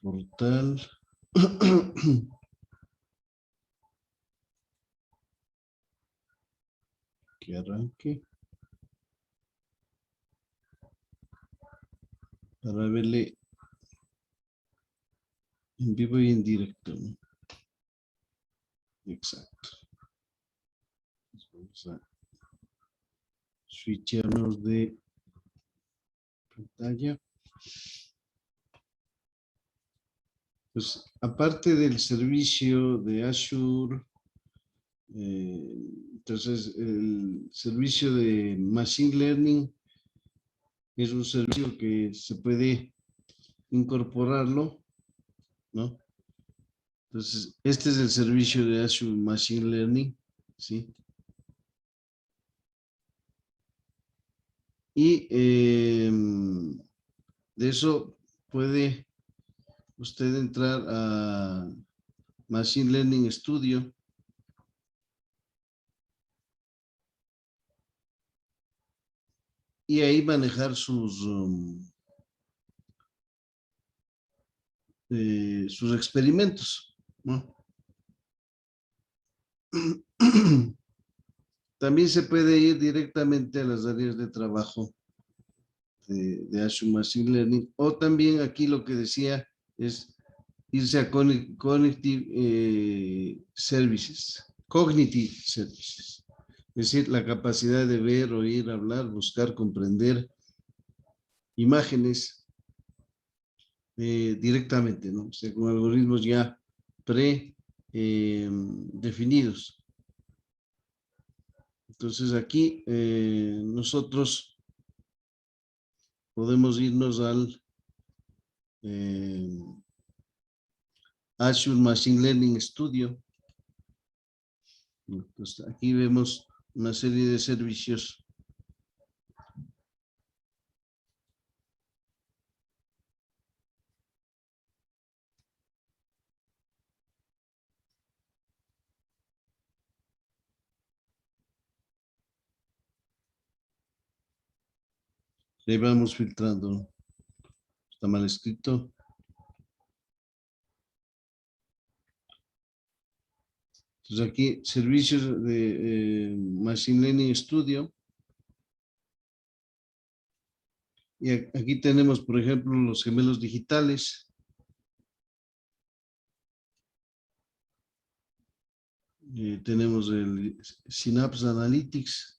Portal. Que arranque. Para verle en vivo y en directo, ¿no? Exacto. Vamos a switcharnos de pantalla. Pues aparte del servicio de Azure, entonces el servicio de Machine Learning es un servicio que se puede incorporarlo, ¿no? Entonces, este es el servicio de Azure Machine Learning, ¿sí? Y de eso puede usted entrar a Machine Learning Studio. Y ahí manejar sus experimentos, ¿no? También se puede ir directamente a las áreas de trabajo de Azure Machine Learning, o también aquí lo que decía es irse a Cognitive Services, es decir, la capacidad de ver, oír, hablar, buscar, comprender imágenes directamente, ¿no? O sea, con algoritmos ya definidos. Entonces aquí nosotros podemos irnos al Azure Machine Learning Studio. Entonces, aquí vemos una serie de servicios. Ahí vamos filtrando. Está mal escrito. Entonces aquí, servicios de Machine Learning Studio. Y aquí tenemos, por ejemplo, los gemelos digitales. Tenemos el Synapse Analytics.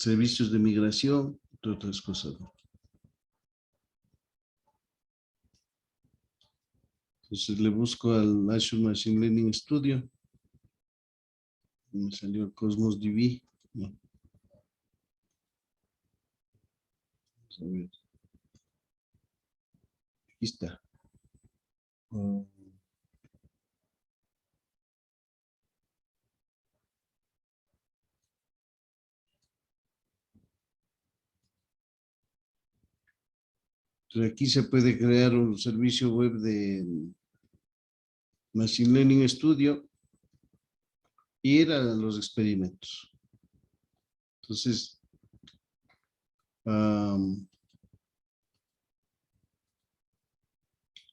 Servicios de migración, entre otras cosas, ¿no? Entonces le busco al Azure Machine Learning Studio. Me salió Cosmos DB. No. Vamos a ver. Aquí está. Entonces aquí se puede crear un servicio web de Machine Learning Studio y ir a los experimentos. Entonces,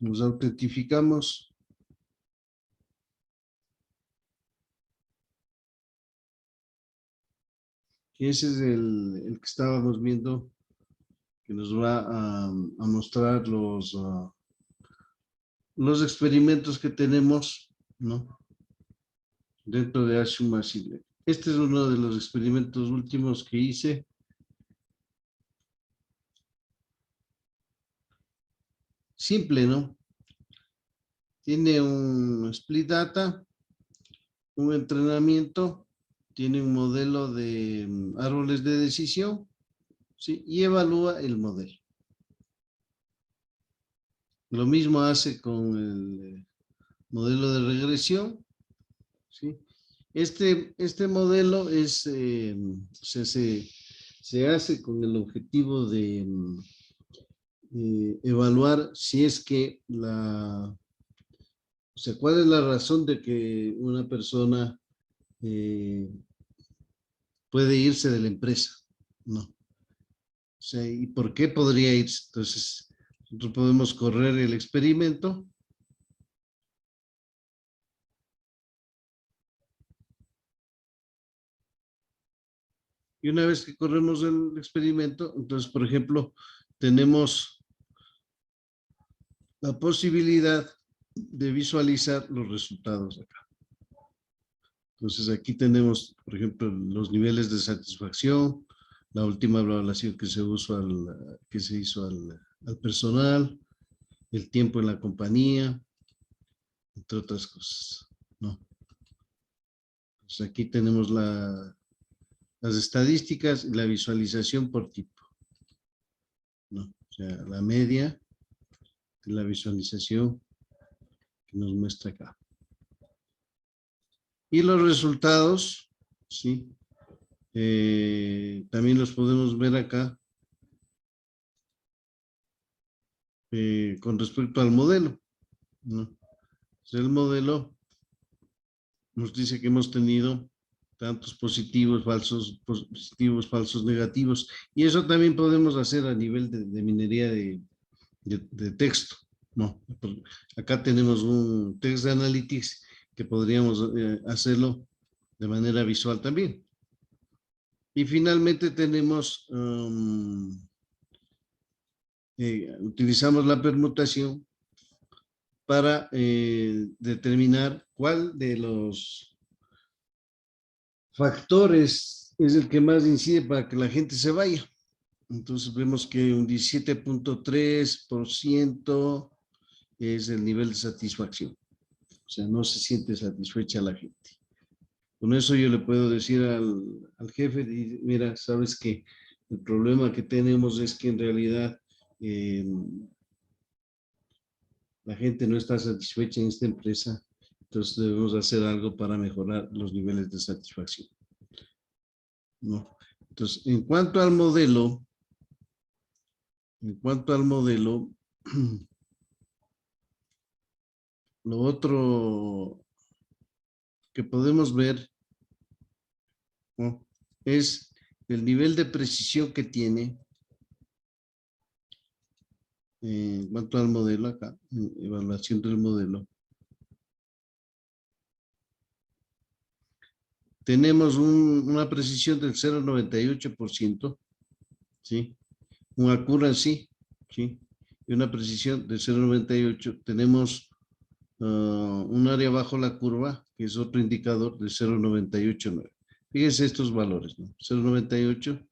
nos autentificamos. Y ese es el que estábamos viendo, que nos va a mostrar los experimentos que tenemos, ¿no? Dentro de Azure Machine Learning. Este es uno de los experimentos últimos que hice. Simple, ¿no? Tiene un split data, un entrenamiento, tiene un modelo de árboles de decisión, ¿sí? Y evalúa el modelo. Lo mismo hace con el modelo de regresión, ¿sí? Este modelo es, se hace con el objetivo de evaluar si es que o sea, cuál es la razón de que una persona puede irse de la empresa, ¿no? O sea, ¿y por qué podría irse? Entonces, nosotros podemos correr el experimento. Y una vez que corremos el experimento, entonces, por ejemplo, tenemos la posibilidad de visualizar los resultados acá. Entonces, aquí tenemos, por ejemplo, los niveles de satisfacción, la última evaluación que se hizo al personal, el tiempo en la compañía, entre otras cosas, ¿no? Pues aquí tenemos las estadísticas y la visualización por tipo, ¿no? O sea, la media de la visualización que nos muestra acá. Y los resultados, ¿sí? También los podemos ver acá con respecto al modelo, ¿no? Entonces, el modelo nos dice que hemos tenido tantos positivos, falsos, negativos. Y eso también podemos hacer a nivel de minería de texto, ¿no? Acá tenemos un text analytics que podríamos hacerlo de manera visual también. Y finalmente tenemos, utilizamos la permutación para determinar cuál de los factores es el que más incide para que la gente se vaya. Entonces vemos que un 17.3% es el nivel de satisfacción. O sea, no se siente satisfecha la gente. Con eso yo le puedo decir al jefe, mira, sabes que el problema que tenemos es que en realidad la gente no está satisfecha en esta empresa, entonces debemos hacer algo para mejorar los niveles de satisfacción. ¿No? Entonces, en cuanto al modelo, lo otro que podemos ver, ¿no?, es el nivel de precisión que tiene en cuanto al modelo acá, evaluación del modelo. Tenemos una precisión del 0,98%, ¿sí? Un accuracy, ¿sí? Y una precisión de 0,98. Tenemos un área bajo la curva, que es otro indicador de 0,989. Fíjense estos valores, ¿no? 0,98,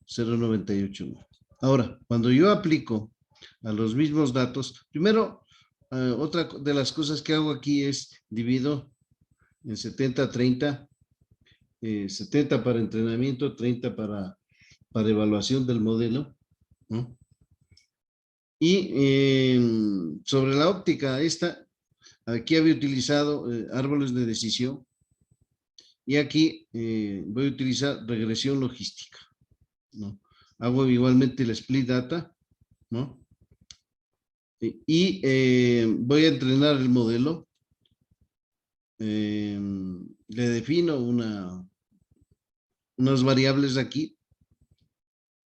0,989. Ahora, cuando yo aplico a los mismos datos, primero, otra de las cosas que hago aquí es divido en 70-30, 70 para entrenamiento, 30 para evaluación del modelo, ¿no? Y sobre la óptica esta, aquí había utilizado árboles de decisión y aquí voy a utilizar regresión logística, ¿no? Hago igualmente el split data, ¿no? Y voy a entrenar el modelo. Le defino unas variables aquí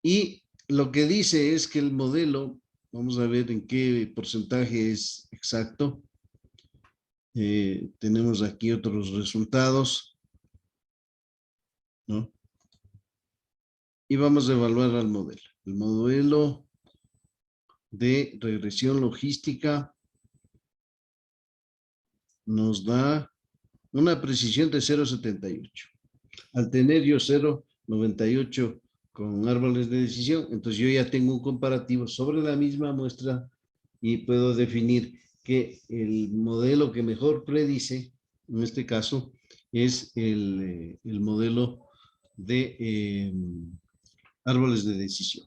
y lo que dice es que el modelo, vamos a ver en qué porcentaje es exacto. Tenemos aquí otros resultados, ¿no? Y vamos a evaluar al modelo. El modelo de regresión logística nos da una precisión de 0,78. Al tener yo 0,98 con árboles de decisión, entonces yo ya tengo un comparativo sobre la misma muestra y puedo definir que el modelo que mejor predice, en este caso, es el modelo de árboles de decisión.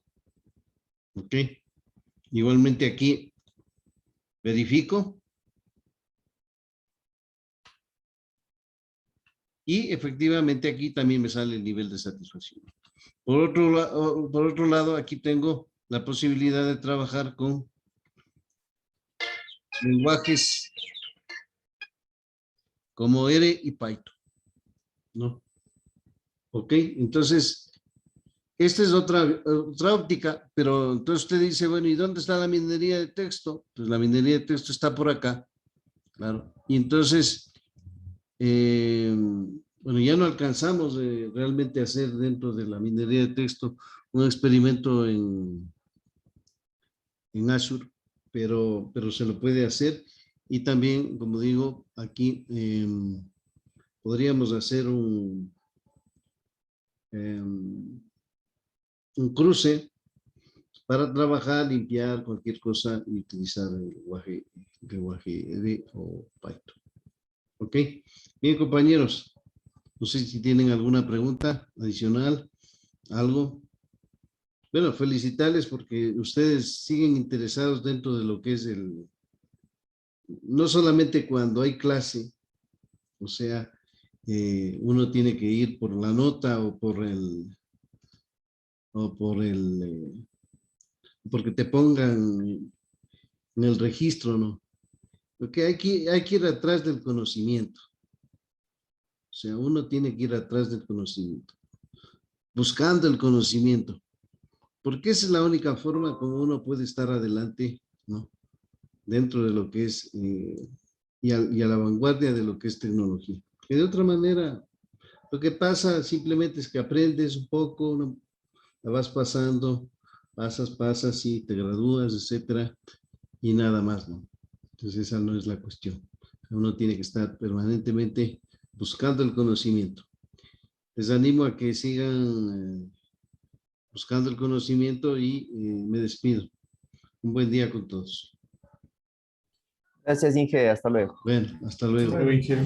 ¿Ok? Igualmente aquí verifico. Y efectivamente aquí también me sale el nivel de satisfacción. Por otro lado, aquí tengo la posibilidad de trabajar con lenguajes como R y Python, ¿no? Ok, entonces, esta es otra óptica, pero entonces usted dice, bueno, ¿y dónde está la minería de texto? Pues la minería de texto está por acá, claro. Y entonces, bueno, ya no alcanzamos realmente a hacer dentro de la minería de texto un experimento en Azure, pero se lo puede hacer. Y también, como digo, aquí podríamos hacer un cruce para trabajar, limpiar cualquier cosa y utilizar el lenguaje R o Python. ¿Ok? Bien, compañeros. No sé si tienen alguna pregunta adicional, algo. Bueno, felicitarles porque ustedes siguen interesados dentro de lo que es no solamente cuando hay clase, o sea, uno tiene que ir por la nota o porque te pongan en el registro, ¿no? Porque hay que ir atrás del conocimiento. O sea, uno tiene que ir atrás del conocimiento, buscando el conocimiento, porque esa es la única forma como uno puede estar adelante, ¿no? Dentro de lo que es, y a la vanguardia de lo que es tecnología. Que de otra manera, lo que pasa simplemente es que aprendes un poco, ¿no? La vas pasando, pasas y te gradúas, etcétera, y nada más, ¿no? Entonces esa no es la cuestión. Uno tiene que estar permanentemente buscando el conocimiento. Les animo a que sigan buscando el conocimiento y me despido. Un buen día con todos. Gracias, Inge. Hasta luego. Bueno, hasta luego. Luego, Inge.